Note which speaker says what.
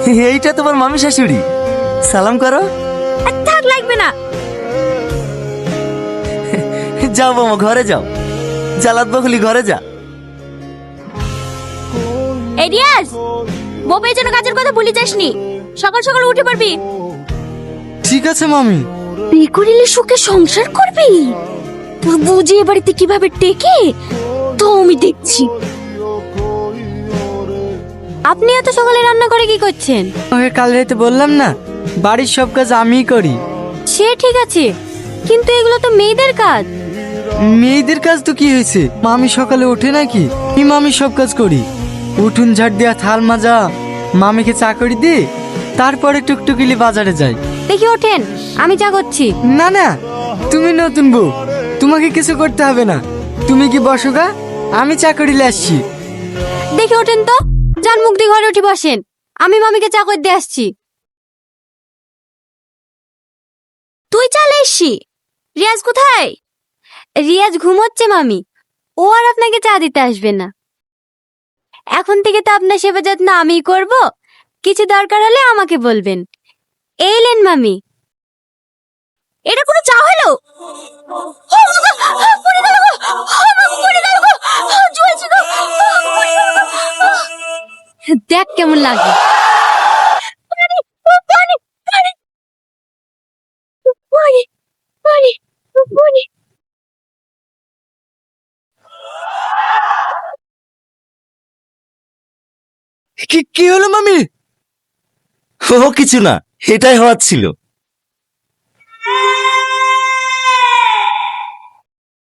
Speaker 1: এইটা তোমার মামি শাশুড়ি, সালাম করো।
Speaker 2: থাক, লাগবে না।
Speaker 1: যাও মামা, ঘরে যাও। জালাত বকুলি, ঘরে যা।
Speaker 2: এই রিয়াজ, বউ পেয়ে কাজের কথা ভুলে যাসনি। সকাল সকাল উঠে পারবি।
Speaker 1: ঠিক আছে মামি।
Speaker 2: বিয়ে করিলে সুখে সংসার করবি? তোর বুঝি এ বাড়িতে কিভাবে টেকে তো আমি দেখছি। আপনি এত সকালে রান্না করে কি করছেন?
Speaker 1: ওকে কাল রাতে বললাম না, বাড়ির সব কাজ আমিই করি।
Speaker 2: সে ঠিক আছে, কিন্তু এগুলো তো মেয়েদের কাজ।
Speaker 1: মেয়েদের কাজ তো কি হয়েছে, মামি সকালে ওঠে নাকি? মামি সব কাজ করি। উঠুন ঝাড় দেয়া, থাল মাজা, মামিকে চা করে দি, তারপরে টুকটুকিলি বাজারে যাই।
Speaker 2: দেখি ওঠেন, আমি চা করছি।
Speaker 1: না না, তুমি নতুন বউ, তোমাকে কিছু করতে হবে না। তুমি কি বসো গা, আমি চা করিলে আসছি।
Speaker 2: দেখি ওঠেন তো, যান মুখ দিয়ে ঘরে উঠে বসেন, আমি মামিকে চা করে দিয়ে আসছি। তুই চলে এসছি। রিয়াজ কোথায়? রিয়াজ ঘুমোচ্ছে মামি, ও আর আপনাকে চা দিতে আসবে না। এখন থেকে তো আপনার সেবা যত্ন আমিই করব, কিছু দরকার হলে আমাকে বলবেন। এইলেন মামি। এটা কোনো চা হলো? দেখ কেমন লাগে।
Speaker 1: কি কি হলো মামি? ও কিছু না, এটাই হওয়ার ছিল।